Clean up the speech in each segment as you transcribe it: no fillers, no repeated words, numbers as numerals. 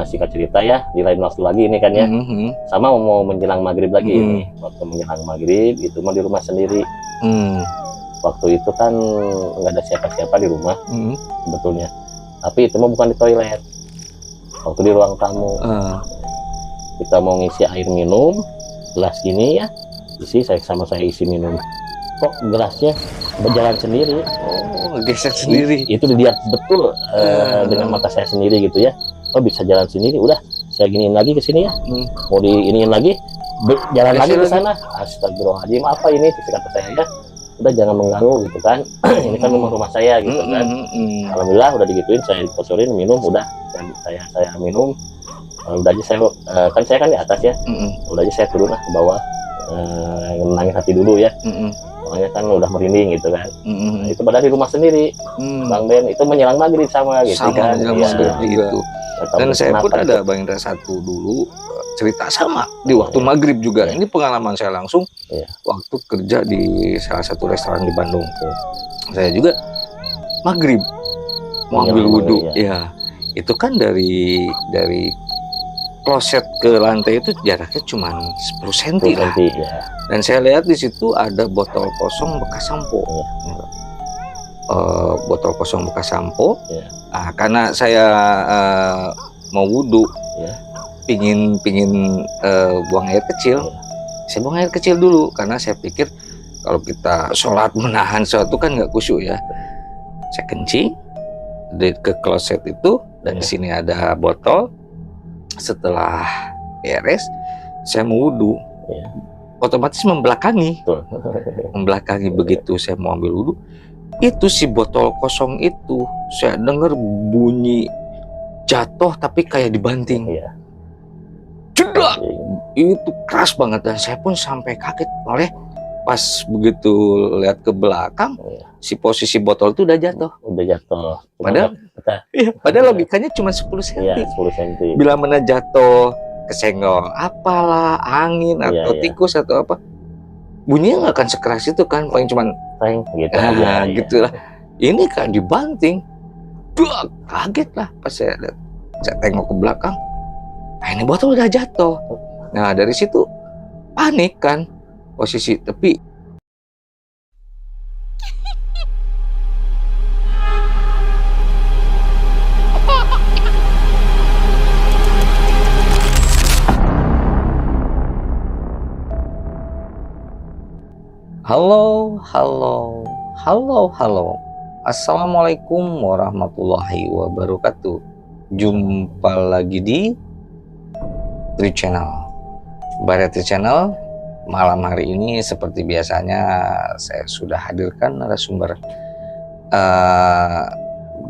singkat cerita ya, di lain waktu lagi ini kan ya. Sama mau menjelang maghrib lagi ini. Waktu menjelang maghrib itu mah di rumah sendiri. Waktu itu kan nggak ada siapa-siapa di rumah sebetulnya. Tapi itu mah bukan di toilet. Waktu di ruang tamu. Kita mau ngisi air minum, gelas gini ya. Saya isi minum. Kok gelasnya berjalan sendiri? Oh, geser sendiri. Itu dilihat betul dengan mata saya sendiri gitu ya. Oh, bisa jalan sendiri. Udah, saya giniin lagi ke sini ya. Mau diiniin lagi, jalan lagi ke sana. Astagfirullahaladzim, apa ini? Kata saya ya. Udah jangan mengganggu gitu kan. Ini kan rumah saya gitu kan. Alhamdulillah udah digituin, saya diposorin minum, udah saya minum. Udah aja saya kan di atas ya. Udah aja saya turun lah ke bawah. Menangis hati dulu ya. Soalnya kan udah merinding gitu kan. Itu padahal di rumah sendiri. Bang Ben itu menjelang maghrib sama gitu kan. Gitu. Dan saya pun ada Bang Indra satu dulu cerita sama di waktu maghrib juga. Ini pengalaman saya langsung waktu kerja di salah satu restoran di Bandung. Saya juga maghrib mau ambil wudhu. Ya, itu kan dari kloset ke lantai itu jaraknya cuma 10 cm lah. Dan saya lihat di situ ada botol kosong bekas sampo. Botol kosong bekas sampo. Nah, karena saya mau wudhu, pingin buang air kecil. Saya buang air kecil dulu karena saya pikir kalau kita sholat menahan sesuatu kan nggak khusyuk ya. Saya kencing ke kloset itu dan di sini ada botol. Setelah beres, saya mau wudhu, otomatis membelakangi. Begitu saya mau ambil wudhu, itu si botol kosong itu saya dengar bunyi jatuh tapi kayak dibanting. Jedak, itu keras banget dan saya pun sampai kaget oleh pas begitu lihat ke belakang, si posisi botol itu udah jatuh. Padahal logikanya cuma 10 cm. 10 cm. Bila mana jatuh kesenggol apalah, angin atau tikus atau apa, bunyinya nggak akan sekeras itu kan, paling cuman gitu gitu lah. Ini kan dibanting. Kaget lah pas saya tengok ke belakang. Nah, ini botol udah jatuh. Nah, dari situ panik kan posisi, tapi halo. Assalamualaikum warahmatullahi wabarakatuh. Jumpa lagi di Tri Channel. Tri Channel. Malam hari ini seperti biasanya saya sudah hadirkan narasumber.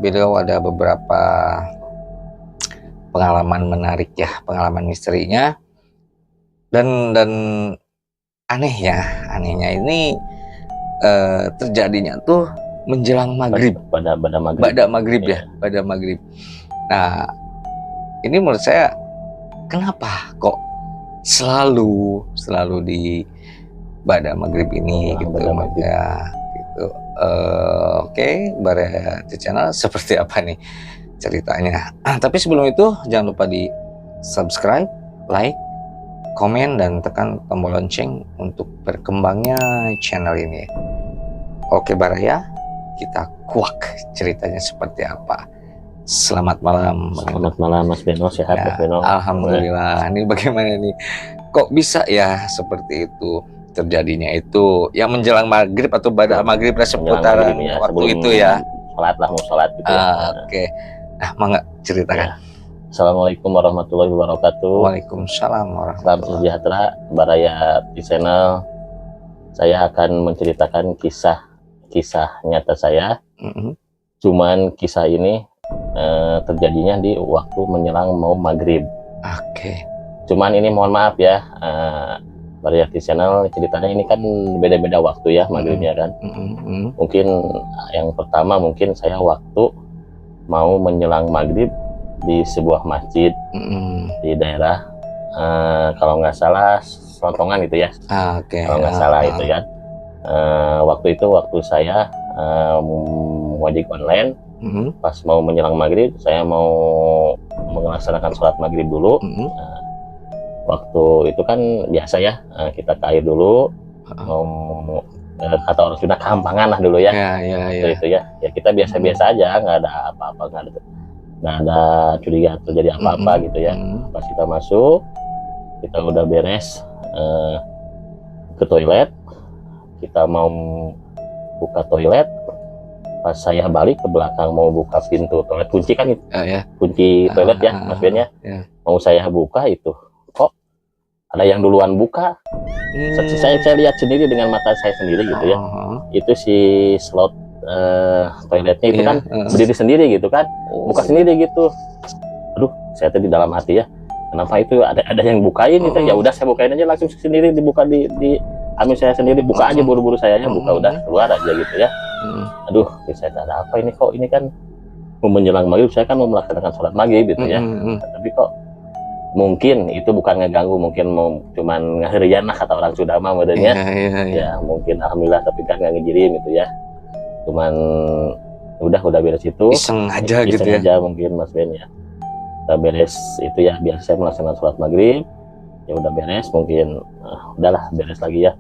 Beliau ada beberapa pengalaman menarik ya, pengalaman misterinya. Dan anehnya ini terjadinya tuh menjelang maghrib. Pada maghrib ya, pada maghrib. Nah, ini menurut saya kenapa kok selalu di pada maghrib ini gitu ya gitu. Oke, Tri Channel seperti apa nih ceritanya? Tapi sebelum itu jangan lupa di subscribe, like, komen dan tekan tombol lonceng untuk berkembangnya channel ini. Oke Baraya, kita kuak ceritanya seperti apa. Selamat malam. Selamat malam Mas Beno, sehat Mas Beno. Alhamdulillah. Ini bagaimana nih? Kok bisa ya seperti itu terjadinya itu yang menjelang maghrib atau pada maghrib lah seputaran waktu itu ya. Mau sholat gitu ya. Oke. Nah, mangga ceritakan. Assalamualaikum warahmatullahi wabarakatuh. Waalaikumsalam warahmatullahi wabarakatuh. Salam sejahtera, Baraya di channel. Saya akan menceritakan kisah nyata saya. Cuman kisah ini terjadinya di waktu menjelang mau maghrib. Oke. Cuman ini mohon maaf ya, Variety Channel ceritanya ini kan beda-beda waktu ya maghribnya kan. Mungkin yang pertama mungkin saya waktu mau menjelang maghrib di sebuah masjid di daerah kalau nggak salah Selontongan gitu ya. Kalau nggak salah itu ya. Waktu saya wajib online. Pas mau menjelang maghrib saya mau melaksanakan sholat maghrib dulu. Waktu itu kan biasa ya, kita ke air dulu, mau kata orang Sunda kampangan lah dulu ya. Itu ya kita biasa-biasa aja, nggak ada apa-apa, nggak ada curiga terjadi apa-apa gitu ya. Pas kita masuk, kita udah beres ke toilet, kita mau buka toilet, pas saya balik ke belakang mau buka pintu toilet, kunci kan kunci toilet ya Mas Ben ya, mau saya buka itu kok ada yang duluan buka. Saya lihat sendiri dengan mata saya sendiri gitu ya, itu si slot toiletnya itu kan berdiri sendiri gitu kan, buka sendiri gitu. Aduh, saya tadi dalam hati ya, kenapa itu ada yang bukain gitu. Ya udah saya bukain aja langsung sendiri, dibuka di ambil saya sendiri, buka aja buru-buru saya aja buka, udah keluar aja gitu ya. Aduh, saya ada apa ini, kok ini kan mau menjelang maghrib, saya kan mau melaksanakan sholat maghrib gitu ya. Tapi kok mungkin itu bukan ngeganggu, mungkin mau cuman ngahirian lah kata orang Sunda mah modelnya. Ya mungkin alhamdulillah, tapi kan nggak ngejirim gitu ya, cuman udah beres itu iseng aja gitu ya, aja mungkin Mas Ben ya. Kita beres itu ya, biasa saya melaksanakan sholat maghrib ya udah beres, mungkin udahlah beres lagi ya.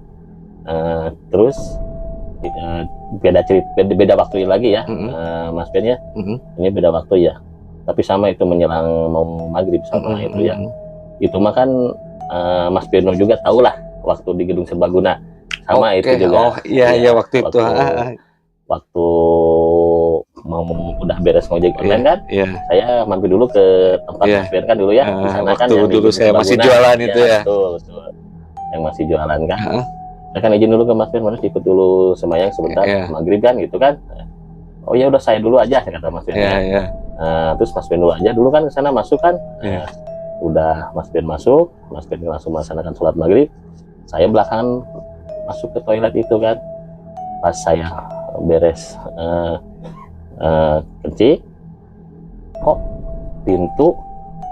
Terus beda waktu lagi ya, Mas Ben ya. Ini beda waktu ya, tapi sama itu menjelang mau maghrib sama itu ya. Itu mah kan Mas Beno juga tahu lah, waktu di Gedung Serbaguna sama itu juga. Waktu itu waktu mau udah beres ngojek online kan, saya mampir dulu ke tempat Mas Ben kan dulu ya. Sana kan yang dulu saya masih jualan itu ya. Betul. Yang masih jualan kan. Saya kan izin dulu ke Mas Ben, mana ikut dulu sembahyang sebentar maghrib kan gitu kan. Oh ya udah saya dulu aja kata Mas Ben. Terus Mas Ben dulu aja dulu kan ke sana masuk kan. Udah Mas Ben masuk, Mas Ben langsung melaksanakan sholat maghrib. Saya belakangan masuk ke toilet itu kan. Pas saya beres kencing, kok pintu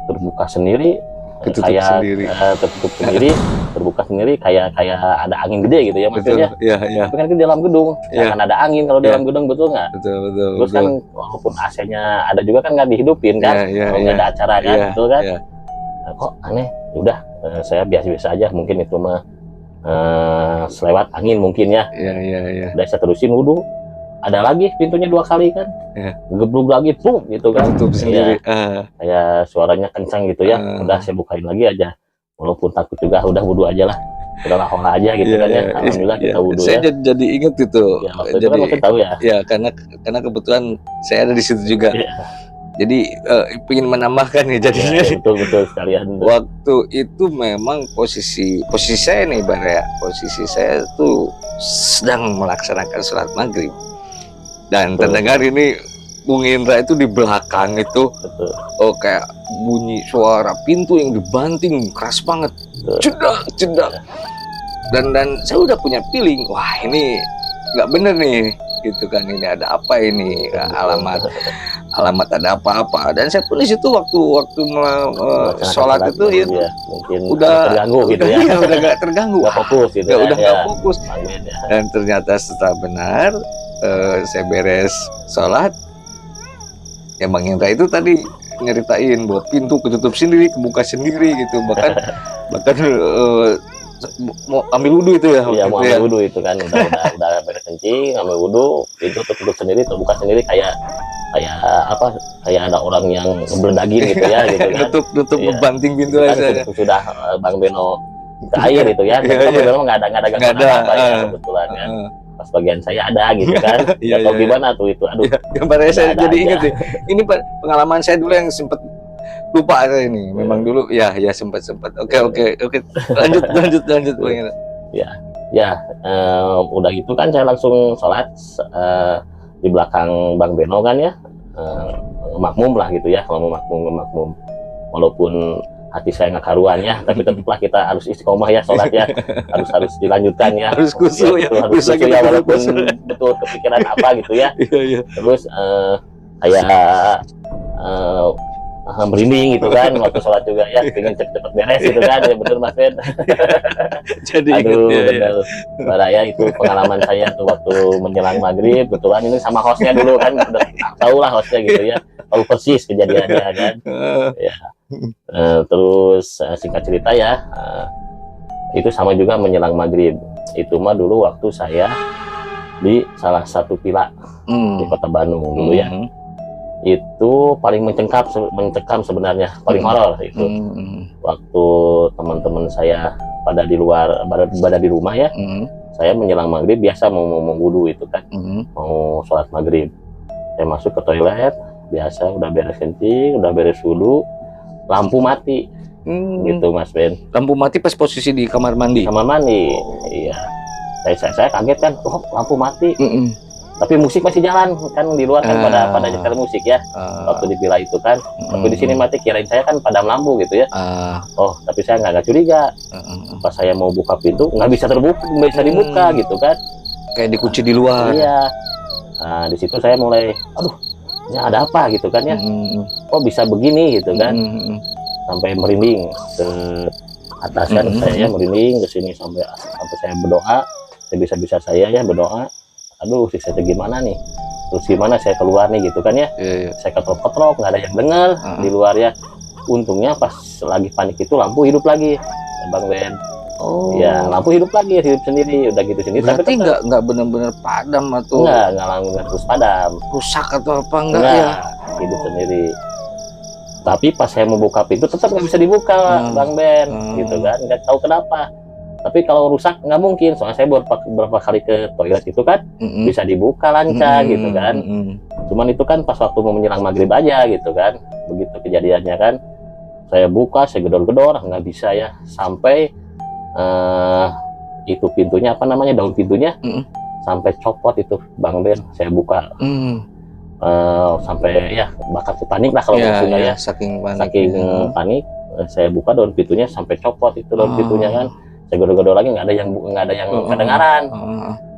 terbuka sendiri, tertutup sendiri, terbuka sendiri, kayak ada angin gede gitu ya maksudnya. Tapi kan di dalam gedung, kan ada angin kalau dalam gedung, betul nggak? Betul. Terus kan walaupun AC-nya ada juga kan nggak dihidupin kan, kalau nggak ada acara kan, betul kan? Kok aneh? Udah, saya biasa-biasa aja, mungkin itu mah selewat angin mungkin ya. Udah saya terusin wudhu, ada lagi pintunya 2 kali kan, geblug lagi, pum gitu kan, tutup sendiri. Kayak suaranya kencang gitu ya. Udah saya bukain lagi aja, walaupun takut juga, udah wudhu aja lah, udahlah hola aja gitu kan ya. Alhamdulillah kita wudhu. Saya jadi inget itu. Waktu itu kan mungkin tahu ya. Karena kebetulan saya ada di situ juga. Jadi ingin menambahkan nih jadinya. Betul sekalian. Waktu itu memang posisi saya nih posisi saya tuh sedang melaksanakan sholat maghrib, dan terdengar ini Bung Indra itu di belakang itu. Kayak bunyi suara pintu yang dibanting keras banget, cedak. Dan saya udah punya feeling, wah ini nggak bener nih gitu kan, ini ada apa ini, alamat ada apa-apa. Dan saya pun di situ waktu sholat itu mungkin udah terganggu gitu ya. Udah nggak terganggu, nggak fokus gitu, udah nggak fokus. Dan ternyata setelah benar saya beres sholat, ya Bang Indra itu tadi nyeritain bahwa pintu ketutup sendiri, kebuka sendiri gitu, bahkan mau ambil wudhu itu ya? Iya, mau ambil wudhu itu kan, udah beres kencing, ambil wudhu, itu tertutup sendiri, terbuka sendiri, kayak ada orang yang ngebledagin gitu ya, gitu kan. Tutup banting pintu kan, aja. Sudah Bang Beno ke air itu ya, tapi Bang Beno nggak ada apa ya kebetulan kan. Pas bagian saya ada gitu kan. Atau gimana tuh itu, aduh. Gambarnya saya jadi inget nih. Ini pengalaman saya dulu yang sempet lupa ini. Memang dulu ya sempat. Oke. Lanjut Bang Indra. Udah gitu kan saya langsung sholat di belakang Bang Beno kan ya. Makmum lah gitu ya, kalau mau makmum walaupun hati saya nggak karuan ya, tapi tetaplah kita harus istiqomah ya sholat ya, harus dilanjutkan ya, harus khusyuk ya, harus khusyuk ya, walaupun betul kepikiran apa gitu ya. Terus kayak merinding gitu kan waktu sholat juga ya, pengen cepet beres gitu kan, ya bener Mas Ben. Jadi bener Baraya itu pengalaman saya tuh waktu menjelang maghrib. Kebetulan ini sama hostnya dulu kan, udah tahu lah hostnya gitu ya. tahu persis kejadiannya kan. Ya. Terus singkat cerita ya, itu sama juga menjelang maghrib. Itu mah dulu waktu saya di salah satu villa di Kota Bandung dulu ya. Itu paling mencekam sebenarnya, paling horor itu. Waktu teman-teman saya pada di luar, pada di rumah ya, saya menjelang maghrib biasa mau wudu itu kan, mau sholat maghrib. Saya masuk ke toilet, biasa udah beres kencing, udah beres wudu, lampu mati, gitu Mas Ben. Lampu mati pas posisi di kamar mandi? Kamar mandi, iya. Saya kaget kan, oh lampu mati. Tapi musik masih jalan kan, di luar kan pada nyetel musik ya, waktu di villa itu kan. Tapi di sini mati, kirain saya kan padam lampu gitu ya. Oh, tapi saya nggak curiga. Pas saya mau buka pintu nggak bisa dibuka gitu kan. Kayak dikunci di luar. Iya. Nah, di situ saya mulai, aduh, ini ada apa gitu kan ya? Kok bisa begini gitu kan? Sampai merinding ke atas kan, saya merinding ke sini sampai saya berdoa, sebisa-bisa saya ya berdoa. Aduh, saya gimana nih? Terus gimana saya keluar nih gitu kan ya? Saya ketrok-ketrok, nggak ada yang dengar di luar ya. Untungnya pas lagi panik itu lampu hidup lagi, Bang Ben. Oh. Ya, lampu hidup lagi, hidup sendiri, udah gitu sendiri. Berarti nggak benar-benar padam atau? Nggak langsung terus padam. Rusak atau apa enggak ya? Hidup sendiri. Tapi pas saya mau buka pintu tetap nggak bisa dibuka, Bang Ben, gitu kan? Nggak tahu kenapa. Tapi kalau rusak nggak mungkin, soalnya saya beberapa kali ke toilet itu kan bisa dibuka lancar gitu kan. Cuman itu kan pas waktu mau menjelang maghrib aja gitu kan, begitu kejadiannya kan. Saya buka, saya gedor-gedor, nggak bisa ya. Sampai itu pintunya apa namanya, daun pintunya sampai copot itu, Bang Ben. Saya buka sampai ya bakal panik lah kalau maksudnya ya. Saking panik, saya buka daun pintunya sampai copot itu daun pintunya kan. Saya gedor-gedor lagi nggak ada yang kedengaran.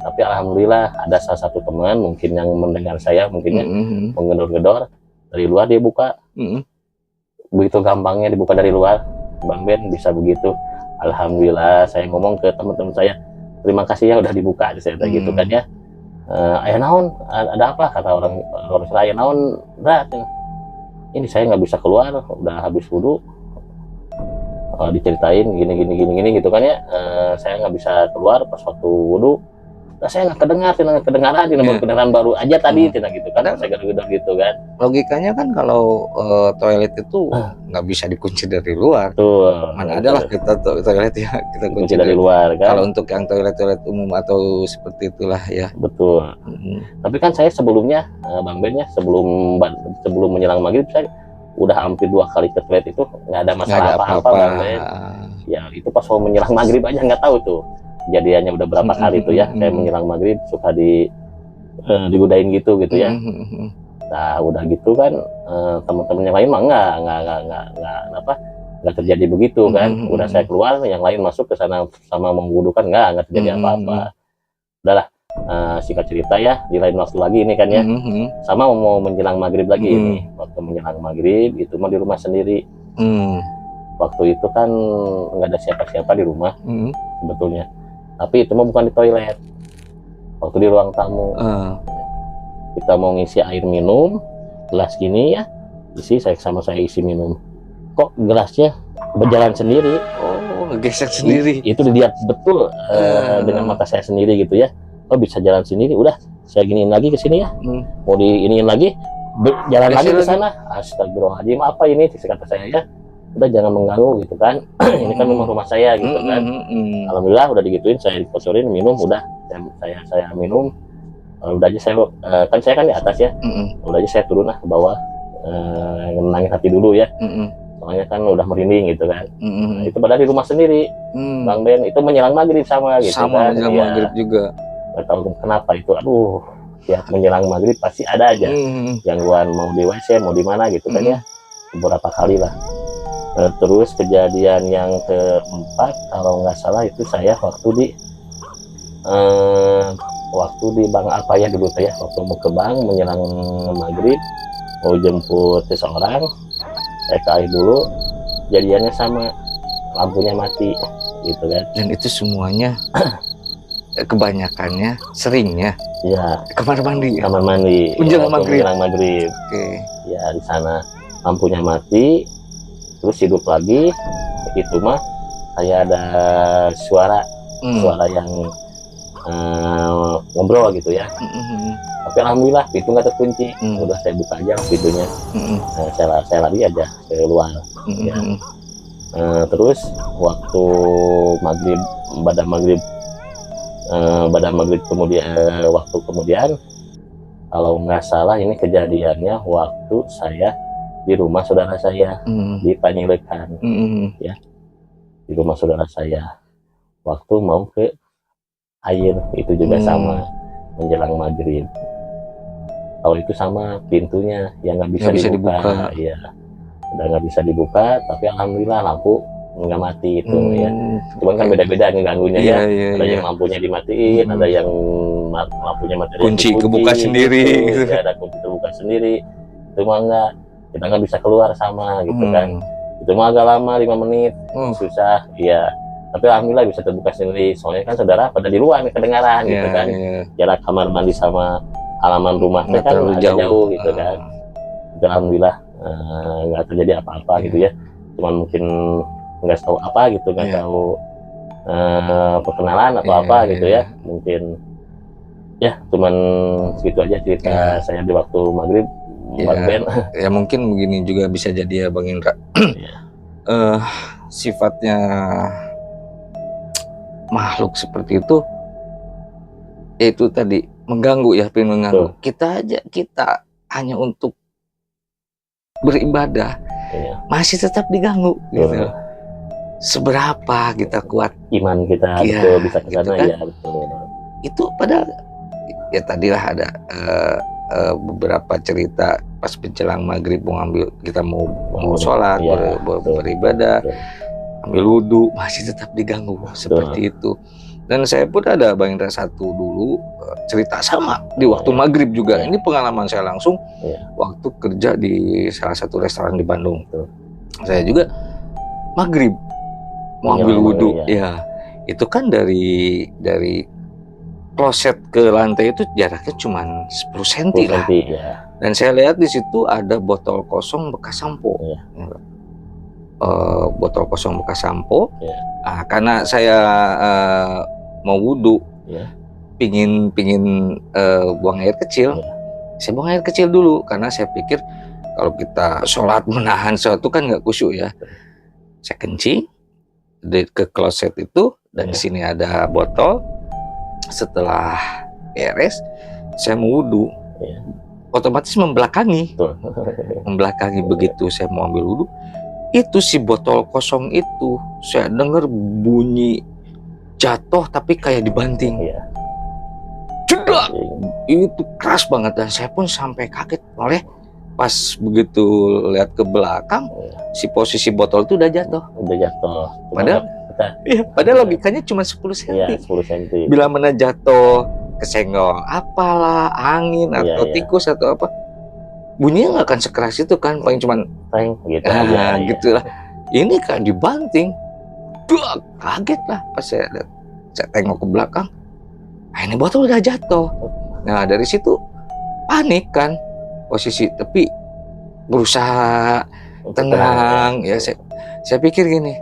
Tapi alhamdulillah ada salah satu teman mungkin yang mendengar saya mungkinnya menggedor-gedor dari luar, dia buka. Begitu gampangnya dibuka dari luar, Bang Ben, bisa begitu. Alhamdulillah, saya ngomong ke teman-teman saya, terima kasih ya udah dibuka, saya gitu kan ya. Ayah naon, ada apa, kata orang saya, naon berat ini, saya nggak bisa keluar, udah habis wudu. Diceritain gini gitu kan ya. Saya nggak bisa keluar pas waktu wudu. Nah, saya nggak kedengaran di nomor kendaraan baru aja tadi, tidak gitu kan. Saya gedor-gedor gitu kan. Logikanya kan kalau toilet itu nggak bisa dikunci dari luar. Mana adalah kita toilet ya kita kunci dari luar kan. Kalau untuk yang toilet umum atau seperti itulah ya. Betul. Tapi kan saya sebelumnya, Bang Ben ya, sebelum menjelang maghrib saya udah hampir 2 kali ke toilet itu nggak ada masalah apa-apa, Bang Ben. Ya itu pas mau menjelang maghrib aja nggak tahu tuh kejadiannya udah berapa kali tuh ya. Saya menjelang maghrib suka digodain gitu ya. Nah udah gitu kan, teman-teman yang lain mah nggak terjadi begitu kan. Udah saya keluar, yang lain masuk ke sana sama mengwudukan, nggak terjadi apa-apa. Udahlah, singkat cerita ya, di lain waktu lagi ini kan ya, sama mau menjelang maghrib lagi ini. Waktu menjelang maghrib itu mah di rumah sendiri. Waktu itu kan nggak ada siapa-siapa di rumah sebetulnya, tapi itu mah bukan di toilet, waktu di ruang tamu. Kita mau ngisi air minum, gelas gini ya, saya isi minum, kok gelasnya berjalan sendiri. Geser sendiri. Itu dilihat betul dengan mata saya sendiri gitu ya. Oh bisa jalan sendiri, udah saya giniin lagi ke sini ya, mau diiniin lagi, jalan lagi ke sana. Astagfirullahaladzim, apa ini, kata saya ya, udah jangan mengganggu gitu kan. Ini kan rumah saya gitu kan. Alhamdulillah udah digituin, saya diposorin minum, udah saya minum. Udah aja saya kan di atas ya, udah aja saya turun lah ke bawah, nenangin hati dulu ya. Soalnya kan udah merinding gitu kan. Itu padahal di rumah sendiri, Bang Ben. Itu menjelang maghrib sama gitu kan. Menjelang maghrib juga. Gak tahu kenapa itu, aduh, ya menjelang maghrib pasti ada aja gangguan, mau di WC mau di mana gitu kan ya, beberapa kali lah. Terus kejadian yang keempat kalau nggak salah itu saya waktu di bank apa ya dulu ya, waktu mau ke bank menjelang maghrib mau jemput seseorang, saya ke air dulu, jadiannya sama, lampunya mati gitu kan. Dan itu semuanya kebanyakannya seringnya ya kamar mandi. kamar mandi Menjelang maghrib. menjelang maghrib. Oke. Ya di sana lampunya mati, terus hidup lagi. Itu mah kayak ada suara yang ngobrol gitu ya. Tapi alhamdulillah pintu nggak terkunci. Udah saya buka aja pintunya. Saya lari aja ke luar. Ya. Terus waktu maghrib, pada maghrib kemudian, waktu kemudian, kalau nggak salah ini kejadiannya waktu saya di rumah saudara saya di Panjaitan, ya, di rumah saudara saya. Waktu mau ke air itu juga sama menjelang maghrib. Kalau itu sama pintunya yang nggak bisa dibuka, ya, udah nggak bisa dibuka. Tapi alhamdulillah lampu nggak mati itu ya. Cuman kan beda-beda ngeganggunya ya. Ada yang lampunya dimatiin, ada yang lampunya mati. Kunci kebuka sendiri. Gitu. Ya, ada kunci kebuka sendiri. Itu mah nggak, kita nggak bisa keluar sama gitu kan. Itu mah agak lama 5 menit, susah. Ya. Tapi alhamdulillah bisa terbuka sendiri. Soalnya kan saudara pada di luar nih kedengaran gitu kan. Jarak kamar mandi sama halaman rumahnya kan agak jauh gitu kan. Alhamdulillah nggak terjadi apa-apa gitu ya. Cuman mungkin nggak tahu apa gitu, nggak tahu perkenalan atau apa gitu ya. Mungkin ya cuman segitu aja cerita saya di waktu maghrib. Ya mungkin begini juga bisa jadi ya Bang Indra. Sifatnya makhluk seperti itu tadi mengganggu ya, pengen mengganggu. Kita hanya untuk beribadah masih tetap diganggu gitu. Seberapa kita kuat iman kita betul bisa ke sana gitu kan? Ya betul. Itu padahal ya tadilah ada beberapa cerita pas menjelang maghrib kita mau sholat, beribadah, ambil wudhu, masih tetap diganggu seperti itu. Dan saya pun ada Bang Indra satu dulu cerita sama di waktu maghrib juga. Ini pengalaman saya langsung waktu kerja di salah satu restoran di Bandung. Saya juga maghrib mau ambil wudhu, ya itu kan dari kloset ke lantai itu jaraknya cuma 10 cm lah. Dan saya lihat di situ ada botol kosong bekas sampo. Botol kosong bekas sampo. Nah, karena saya mau wudhu, pingin buang air kecil, saya buang air kecil dulu karena saya pikir kalau kita sholat menahan sesuatu kan nggak khusyuk ya. Saya kencing ke kloset itu, dan di sini ada botol. Setelah beres, saya mau wudhu, otomatis membelakangi. Begitu saya mau ambil wudhu, itu si botol kosong itu saya dengar bunyi jatuh tapi kayak dibanting. Jedak, itu keras banget dan saya pun sampai kaget. Oleh pas begitu lihat ke belakang, si posisi botol itu udah jatuh. Padahal logikanya cuma 10 cm. 10 cm. Bila mana jatuh kesenggol apalah, angin atau tikus atau apa, bunyinya nggak akan sekeras itu kan, paling cuman gitu gitulah. Ini kan dibanting. Duh, kaget lah pas saya tengok ke belakang. Nah, ini botol udah jatuh. Nah, dari situ panik kan posisi, tapi berusaha tenang ya. Saya pikir gini,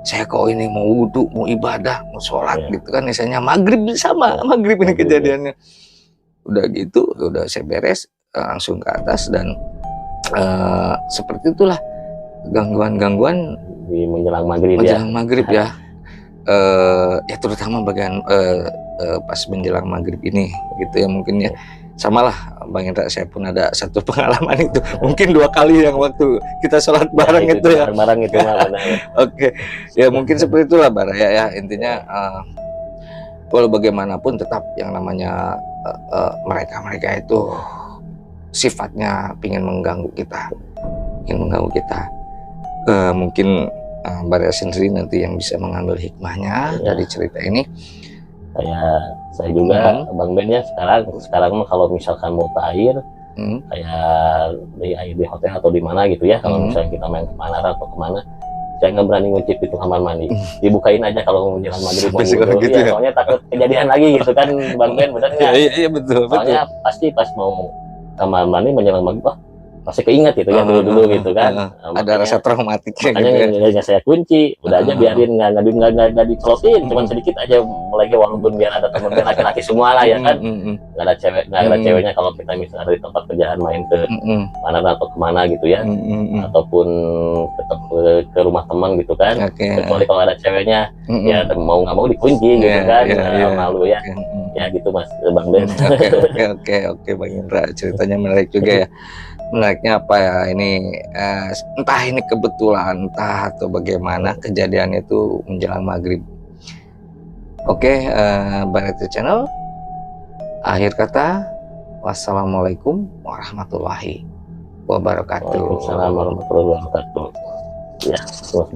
saya kok ini mau wudhu, mau ibadah, mau sholat gitu kan, misalnya maghrib ini kejadiannya. Udah gitu, udah saya beres, langsung ke atas dan seperti itulah gangguan di menjelang maghrib ya. Ya terutama bagian pas menjelang maghrib ini gitu ya, mungkin ya samalah Bang Indra, saya pun ada satu pengalaman itu, mungkin 2 kali yang waktu kita sholat bareng itu ya. Bareng itu Oke, ya mungkin seperti itulah Baraya ya, intinya walau bagaimanapun tetap yang namanya mereka itu sifatnya ingin mengganggu kita. Mungkin Baraya sendiri nanti yang bisa mengambil hikmahnya dari cerita ini. Saya juga Bang Ben ya, sekarang mah kalau misalkan mau ke air, kayak di hotel atau di mana gitu ya, kalau misalnya kita main ke Manara atau kemana, saya nggak berani ngucip itu kamar mandi, dibukain aja kalau menjelang maghrib mau Sampai wudhu. gitu Iya, ya? soalnya takut kejadian lagi gitu kan, Bang Ben, bener nggak? Iya betul betul. Soalnya pasti pas mau kamar mandi menjelang maghrib, wah masih keinget gitu ya dulu gitu kan. Nah, Ada rasa traumatiknya makanya gitu ya. nggak saya kunci, udah aja biarin nggak dicelotin, cuman sedikit aja mulai, walaupun biar ada temen laki-laki semua lah ya kan, nggak ada ceweknya kalau kita misalnya dari tempat kerjaan main ke mana atau kemana gitu ya, ataupun tetap ke rumah teman gitu kan, kecuali kalau ada ceweknya ya mau nggak mau dikunci gitu kan, malu ya. Ya gitu Mas Bang Ben. Oke Bang Indra, ceritanya menarik juga ya. Menariknya apa ya ini, entah ini kebetulan entah atau bagaimana kejadian itu menjelang maghrib. Oke, Barete Channel, akhir kata, wassalamualaikum warahmatullahi wabarakatuh. Waalaikumsalam warahmatullahi wabarakatuh. Ya, Mas Ben.